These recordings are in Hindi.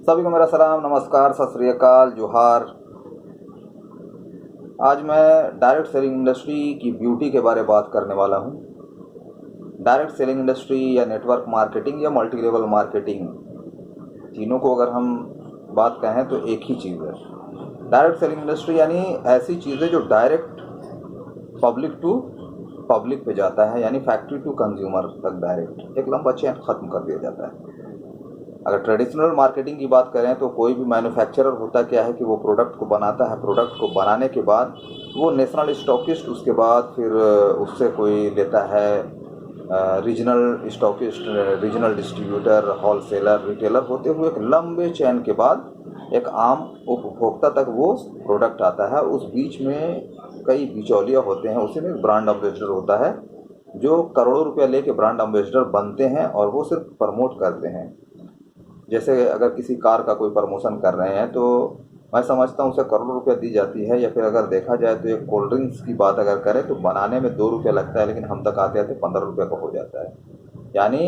सभी को मेरा सलाम, नमस्कार, सत श्री अकाल, जोहार। आज मैं डायरेक्ट सेलिंग इंडस्ट्री की ब्यूटी के बारे में बात करने वाला हूँ। डायरेक्ट सेलिंग इंडस्ट्री या नेटवर्क मार्केटिंग या मल्टी लेवल मार्केटिंग, तीनों को अगर हम बात कहें तो एक ही चीज़ है। डायरेक्ट सेलिंग इंडस्ट्री यानी ऐसी चीज़ें जो डायरेक्ट पब्लिक टू पब्लिक पे जाता है, यानी फैक्ट्री टू कंज्यूमर तक डायरेक्ट एक लंबा चेन ख़त्म कर दिया जाता है। अगर ट्रेडिशनल मार्केटिंग की बात करें तो कोई भी मैन्युफैक्चरर होता क्या है कि वो प्रोडक्ट को बनाता है, प्रोडक्ट को बनाने के बाद वो नेशनल स्टॉकिस्ट, उसके बाद फिर उससे कोई लेता है regional stockist, regional distributor, wholesaler, retailer होते हुए एक लंबे चेन के बाद एक आम उपभोक्ता तक वो प्रोडक्ट आता है। उस बीच में कई बिचौलिया होते हैं, उसी में ब्रांड एम्बेसडर होता है जो करोड़ों रुपया लेके ब्रांड एम्बेसडर बनते हैं और वो सिर्फ प्रमोट करते हैं। जैसे अगर किसी कार का कोई प्रमोशन कर रहे हैं तो मैं समझता हूँ उसे करोड़ों रुपया दी जाती है। या फिर अगर देखा जाए तो एक कोल्ड ड्रिंक्स की बात अगर करें तो बनाने में 2 रुपया लगता है, लेकिन हम तक आते आते 15 रुपये का हो जाता है। यानी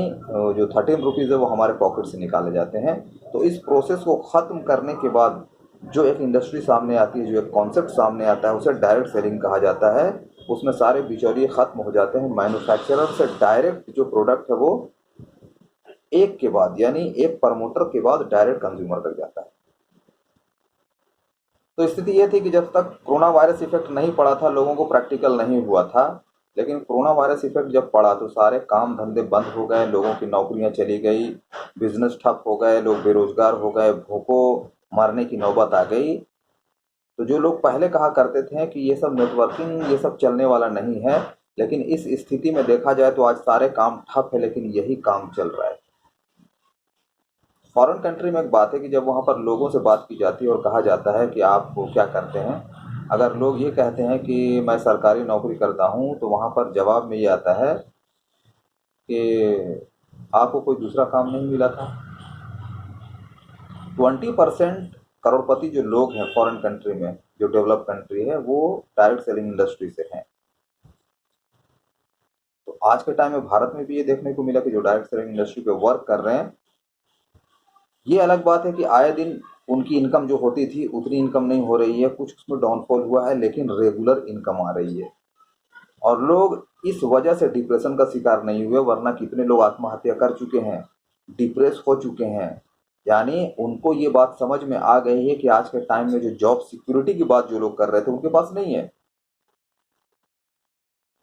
जो 13 रुपीज़ है वो हमारे पॉकेट से निकाले जाते हैं। तो इस प्रोसेस को ख़त्म करने के बाद जो एक इंडस्ट्री सामने आती है, जो एक कॉन्सेप्ट सामने आता है, उसे डायरेक्ट सेलिंग कहा जाता है। उसमें सारे बिचौलिए ख़त्म हो जाते हैं। मैन्युफैक्चरर से डायरेक्ट जो प्रोडक्ट है वो एक के बाद, यानी एक प्रमोटर के बाद डायरेक्ट कंज्यूमर तक जाता है। तो स्थिति ये थी कि जब तक कोरोना वायरस इफेक्ट नहीं पड़ा था, लोगों को प्रैक्टिकल नहीं हुआ था। लेकिन कोरोना वायरस इफेक्ट जब पड़ा तो सारे काम धंधे बंद हो गए, लोगों की नौकरियां चली गई, बिजनेस ठप हो गए, लोग बेरोजगार हो गए, भूखों मरने की नौबत आ गई। तो जो लोग पहले कहा करते थे कि ये सब नेटवर्किंग, ये सब चलने वाला नहीं है, लेकिन इस स्थिति में देखा जाए तो आज सारे काम ठप है, लेकिन यही काम चल रहा है। फॉरेन कंट्री में एक बात है कि जब वहाँ पर लोगों से बात की जाती है और कहा जाता है कि आप क्या करते हैं, अगर लोग ये कहते हैं कि मैं सरकारी नौकरी करता हूँ, तो वहाँ पर जवाब में ये आता है कि आपको कोई दूसरा काम नहीं मिला था। 20% करोड़पति जो लोग हैं फॉरेन कंट्री में, जो डेवलप कंट्री है, वो डायरेक्ट सेलिंग इंडस्ट्री से हैं। तो आज के टाइम में भारत में भी ये देखने को मिला कि जो डायरेक्ट सेलिंग इंडस्ट्री पे वर्क कर रहे हैं, ये अलग बात है कि आए दिन उनकी इनकम जो होती थी उतनी इनकम नहीं हो रही है, कुछ उसमें डाउनफॉल हुआ है, लेकिन रेगुलर इनकम आ रही है। और लोग इस वजह से डिप्रेशन का शिकार नहीं हुए, वरना कितने लोग आत्महत्या कर चुके हैं, डिप्रेस हो चुके हैं। यानी उनको ये बात समझ में आ गई है कि आज के टाइम में जो जॉब सिक्योरिटी की बात जो लोग कर रहे थे उनके पास नहीं है।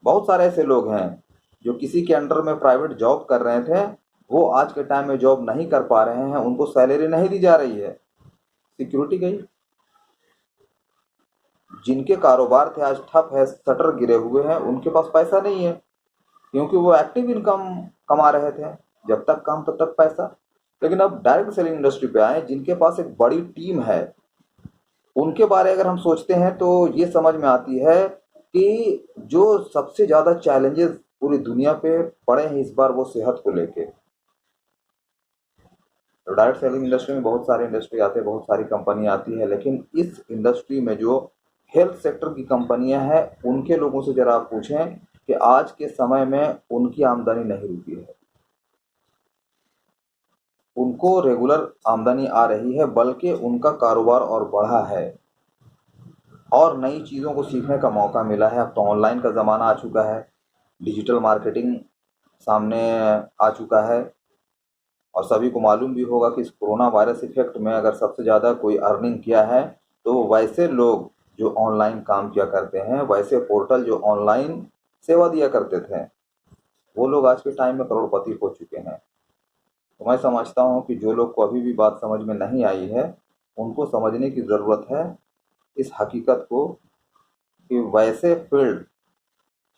बहुत सारे ऐसे लोग हैं जो किसी के अंडर में प्राइवेट जॉब कर रहे थे, वो आज के टाइम में जॉब नहीं कर पा रहे हैं, उनको सैलरी नहीं दी जा रही है, सिक्योरिटी गई। जिनके कारोबार थे आज ठप है, शटर गिरे हुए हैं, उनके पास पैसा नहीं है, क्योंकि वो एक्टिव इनकम कमा रहे थे, जब तक काम तब तक पैसा। लेकिन अब डायरेक्ट सेलिंग इंडस्ट्री पे आए, जिनके पास एक बड़ी टीम है, उनके बारे अगर हम सोचते हैं तो ये समझ में आती है कि जो सबसे ज़्यादा चैलेंजेस पूरी दुनिया पे पड़े हैं इस बार, वो सेहत को लेके। तो डायरेक्ट सेलिंग इंडस्ट्री में बहुत सारे इंडस्ट्री आते हैं, बहुत सारी कंपनी आती है, लेकिन इस इंडस्ट्री में जो हेल्थ सेक्टर की कंपनियां हैं, उनके लोगों से ज़रा आप पूछें कि आज के समय में उनकी आमदनी नहीं रुकी है, उनको रेगुलर आमदनी आ रही है, बल्कि उनका कारोबार और बढ़ा है और नई चीज़ों को सीखने का मौका मिला है। अब तो ऑनलाइन का ज़माना आ चुका है, डिजिटल मार्केटिंग सामने आ चुका है, और सभी को मालूम भी होगा कि इस कोरोना वायरस इफेक्ट में अगर सबसे ज़्यादा कोई अर्निंग किया है तो वैसे लोग जो ऑनलाइन काम किया करते हैं, वैसे पोर्टल जो ऑनलाइन सेवा दिया करते थे, वो लोग आज के टाइम में करोड़पति हो चुके हैं। तो मैं समझता हूँ कि जो लोग को अभी भी बात समझ में नहीं आई है, उनको समझने की ज़रूरत है इस हकीकत को कि वैसे फील्ड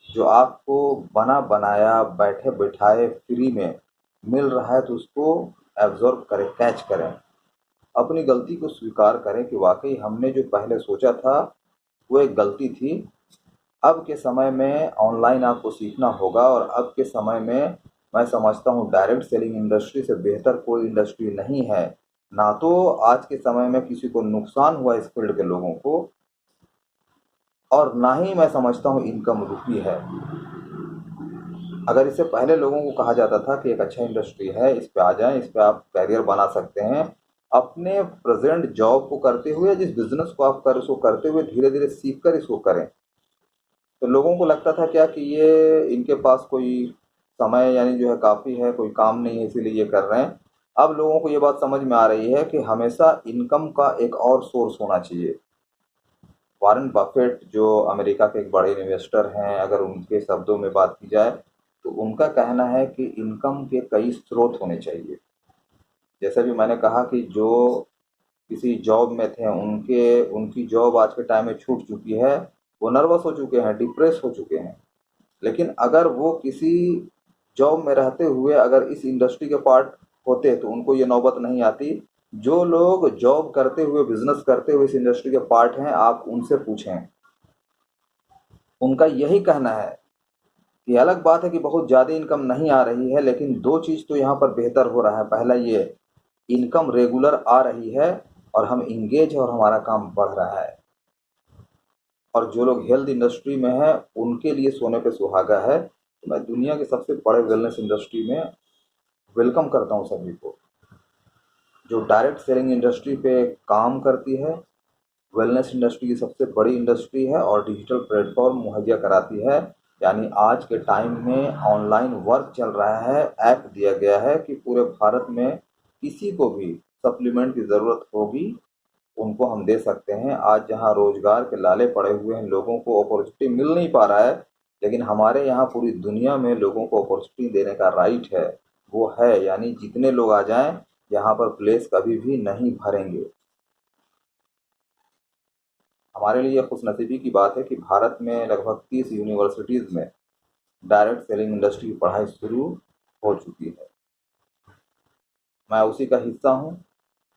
जो आपको बना बनाया बैठे बिठाए फ्री में मिल रहा है, तो उसको एब्जॉर्ब करें, कैच करें, अपनी गलती को स्वीकार करें कि वाकई हमने जो पहले सोचा था वो एक गलती थी। अब के समय में ऑनलाइन आपको सीखना होगा, और अब के समय में मैं समझता हूँ डायरेक्ट सेलिंग इंडस्ट्री से बेहतर कोई इंडस्ट्री नहीं है। ना तो आज के समय में किसी को नुकसान हुआ इस फील्ड के लोगों को, और ना ही मैं समझता हूँ इनकम रुकी है। अगर इससे पहले लोगों को कहा जाता था कि एक अच्छा इंडस्ट्री है, इस पे आ जाएं, इस पे आप कैरियर बना सकते हैं, अपने प्रेजेंट जॉब को करते हुए, जिस बिजनेस को आप कर उसको करते हुए धीरे धीरे सीख कर इसको करें। तो लोगों को लगता था क्या कि ये इनके पास कोई समय यानी जो है काफ़ी है, कोई काम नहीं है इसीलिए ये कर रहे हैं। अब लोगों को ये बात समझ में आ रही है कि हमेशा इनकम का एक और सोर्स होना चाहिए। वॉरेन बफेट जो अमेरिका के एक बड़े इन्वेस्टर हैं, अगर उनके शब्दों में बात की जाए तो उनका कहना है कि इनकम के कई स्रोत होने चाहिए। जैसे भी मैंने कहा कि जो किसी जॉब में थे उनकी जॉब आज के टाइम में छूट चुकी है, वो नर्वस हो चुके हैं, डिप्रेस हो चुके हैं। लेकिन अगर वो किसी जॉब में रहते हुए अगर इस इंडस्ट्री के पार्ट होते तो उनको ये नौबत नहीं आती। जो लोग जॉब करते हुए, बिजनेस करते हुए इस इंडस्ट्री के पार्ट हैं, आप उनसे पूछें, उनका यही कहना है कि अलग बात है कि बहुत ज़्यादा इनकम नहीं आ रही है, लेकिन दो चीज़ तो यहाँ पर बेहतर हो रहा है। पहला ये, इनकम रेगुलर आ रही है और हम इंगेज है और हमारा काम बढ़ रहा है। और जो लोग हेल्थ इंडस्ट्री में हैं उनके लिए सोने पे सुहागा है। तो मैं दुनिया के सबसे बड़े वेलनेस इंडस्ट्री में वेलकम करता हूँ सभी को जो डायरेक्ट सेलिंग इंडस्ट्री पे काम करती है। वेलनेस इंडस्ट्री की सबसे बड़ी इंडस्ट्री है और डिजिटल प्लेटफॉर्म मुहैया कराती है। यानी आज के टाइम में ऑनलाइन वर्क चल रहा है, ऐप दिया गया है कि पूरे भारत में किसी को भी सप्लीमेंट की ज़रूरत होगी उनको हम दे सकते हैं। आज जहां रोजगार के लाले पड़े हुए हैं, लोगों को अपॉर्चुनिटी मिल नहीं पा रहा है, लेकिन हमारे यहाँ पूरी दुनिया में लोगों को अपॉर्चुनिटी देने का राइट है, वो है। यानी जितने लोग आ जाएं, यहाँ पर प्लेस कभी भी नहीं भरेंगे। हमारे लिए खुशनसीबी की बात है कि भारत में लगभग 30 यूनिवर्सिटीज़ में डायरेक्ट सेलिंग इंडस्ट्री की पढ़ाई शुरू हो चुकी है। मैं उसी का हिस्सा हूँ।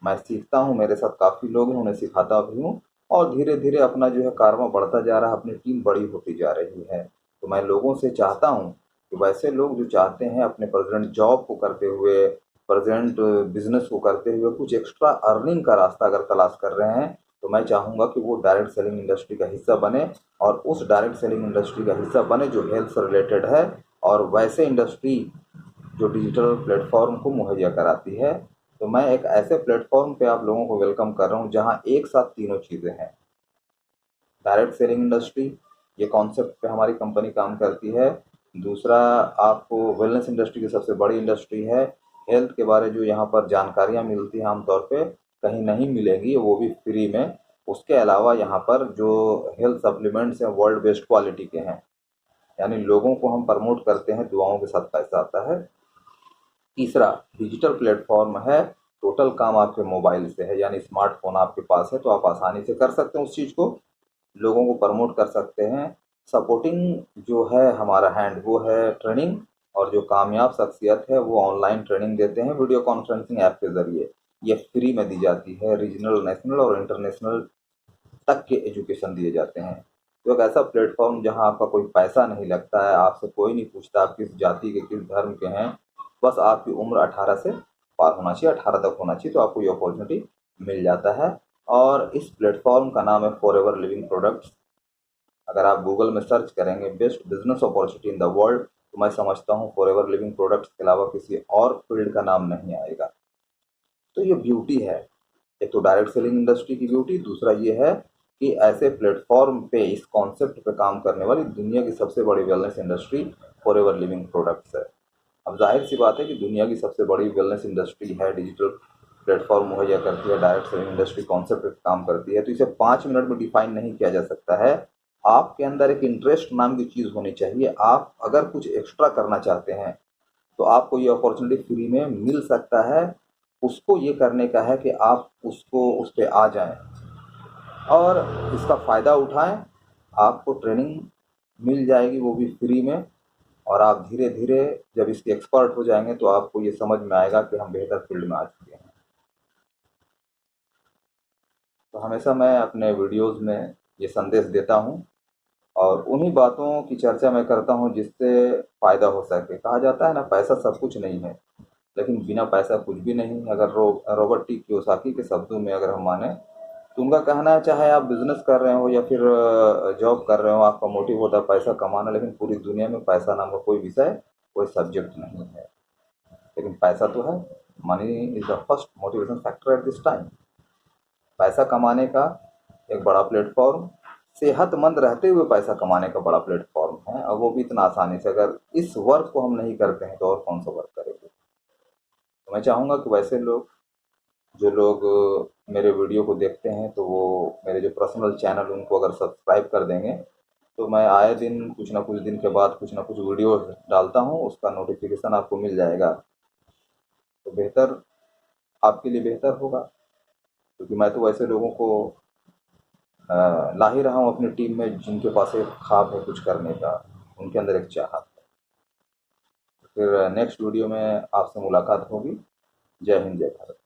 मैं सीखता हूँ, मेरे साथ काफ़ी लोग हैं, उन्हें सिखाता भी हूँ और धीरे धीरे अपना जो है कारवां बढ़ता जा रहा है, अपनी टीम बड़ी होती जा रही है। तो मैं लोगों से चाहता हूँ कि वैसे लोग जो चाहते हैं अपने प्रेजेंट जॉब को करते हुए, प्रेजेंट बिजनेस को करते हुए कुछ एक्स्ट्रा अर्निंग का रास्ता अगर तलाश कर रहे हैं, तो मैं चाहूँगा कि वो डायरेक्ट सेलिंग इंडस्ट्री का हिस्सा बने और उस डायरेक्ट सेलिंग इंडस्ट्री का हिस्सा बने जो हेल्थ से रिलेटेड है और वैसे इंडस्ट्री जो डिजिटल प्लेटफॉर्म को मुहैया कराती है। तो मैं एक ऐसे प्लेटफॉर्म पे आप लोगों को वेलकम कर रहा हूँ जहाँ एक साथ तीनों चीज़ें हैं। डायरेक्ट सेलिंग इंडस्ट्री, ये कॉन्सेप्ट पे हमारी कंपनी काम करती है। दूसरा, आपको वेलनेस इंडस्ट्री की सबसे बड़ी इंडस्ट्री है। हेल्थ के बारे जो यहाँ पर जानकारियाँ मिलती हैं आमतौर पे कहीं नहीं मिलेंगी, वो भी फ्री में। उसके अलावा यहाँ पर जो हेल्थ सप्लीमेंट्स हैं वर्ल्ड बेस्ट क्वालिटी के हैं। यानी लोगों को हम प्रमोट करते हैं, दुआओं के साथ पैसा आता है। तीसरा, डिजिटल प्लेटफॉर्म है, टोटल काम आपके मोबाइल से है, यानी स्मार्टफोन आपके पास है तो आप आसानी से कर सकते हैं उस चीज़ को, लोगों को प्रमोट कर सकते हैं। सपोर्टिंग जो है हमारा हैंड वो है ट्रेनिंग, और जो कामयाब शख्सियत है वो ऑनलाइन ट्रेनिंग देते हैं वीडियो कॉन्फ्रेंसिंग ऐप के ज़रिए। ये फ्री में दी जाती है, रीजनल, नेशनल और इंटरनेशनल तक के एजुकेशन दिए जाते हैं। तो एक ऐसा प्लेटफॉर्म जहां आपका कोई पैसा नहीं लगता है, आपसे कोई नहीं पूछता आप किस जाति के, किस धर्म के हैं, बस आपकी उम्र 18 से पार होना चाहिए, 18 तक होना चाहिए, तो आपको ये अपॉर्चुनिटी मिल जाता है। और इस प्लेटफॉर्म का नाम है फॉरएवर लिविंग प्रोडक्ट्स। अगर आप गूगल में सर्च करेंगे best business opportunity in the world, तो मैं समझता हूँ फॉरएवर लिविंग प्रोडक्ट्स के अलावा किसी और फील्ड का नाम नहीं आएगा। तो ये ब्यूटी है, एक तो डायरेक्ट सेलिंग इंडस्ट्री की ब्यूटी, दूसरा ये है कि ऐसे प्लेटफॉर्म पे इस कॉन्सेप्ट पे काम करने वाली दुनिया की सबसे बड़ी wellness industry forever living products है। अब जाहिर सी बात है कि दुनिया की सबसे बड़ी वेलनेस इंडस्ट्री है, डिजिटल प्लेटफॉर्म मुहैया करती है, डायरेक्ट सेलिंग इंडस्ट्री कॉन्सेप्ट पे काम करती है, तो इसे 5 मिनट में डिफाइन नहीं किया जा सकता है। आपके अंदर एक इंटरेस्ट नाम की चीज़ होनी चाहिए। आप अगर कुछ एक्स्ट्रा करना चाहते हैं तो आपको ये अपॉर्चुनिटी फ्री में मिल सकता है। उसको ये करने का है कि आप उसको उस पे आ जाएं और इसका फ़ायदा उठाएं। आपको ट्रेनिंग मिल जाएगी वो भी फ्री में, और आप धीरे धीरे जब इसके एक्सपर्ट हो जाएंगे तो आपको ये समझ में आएगा कि हम बेहतर फील्ड में आ चुके हैं। तो हमेशा मैं अपने वीडियोज़ में ये संदेश देता हूँ और उन्हीं बातों की चर्चा मैं करता हूँ जिससे फ़ायदा हो सके। कहा जाता है ना, पैसा सब कुछ नहीं है, लेकिन बिना पैसा कुछ भी नहीं। अगर रॉबर्ट टी कियोसाकी के शब्दों में अगर हम माने तो उनका कहना है, चाहे आप बिजनेस कर रहे हो या फिर जॉब कर रहे हो, आपका मोटिव होता है पैसा कमाना, लेकिन पूरी दुनिया में पैसा नाम का कोई विषय, कोई सब्जेक्ट नहीं है, लेकिन पैसा तो है। Money is the first motivation factor at this time. पैसा कमाने का एक बड़ा प्लेटफॉर्म, सेहतमंद रहते हुए पैसा कमाने का बड़ा प्लेटफॉर्म है, और वो भी इतना आसानी से। अगर इस वर्क को हम नहीं करते हैं तो और कौन सा वर्क करेंगे। तो मैं चाहूँगा कि वैसे लोग, जो लोग मेरे वीडियो को देखते हैं, तो वो मेरे जो पर्सनल चैनल उनको अगर सब्सक्राइब कर देंगे, तो मैं आए दिन कुछ ना कुछ दिन के बाद कुछ ना कुछ वीडियो डालता हूँ, उसका नोटिफिकेशन आपको मिल जाएगा। तो बेहतर, आपके लिए बेहतर होगा, क्योंकि मैं तो वैसे लोगों को ला ही रहा हूँ अपनी टीम में जिनके पास एक ख्वाब है कुछ करने का, उनके अंदर एक चाहत है। तो फिर नेक्स्ट वीडियो में आपसे मुलाकात होगी। जय हिंद, जय भारत।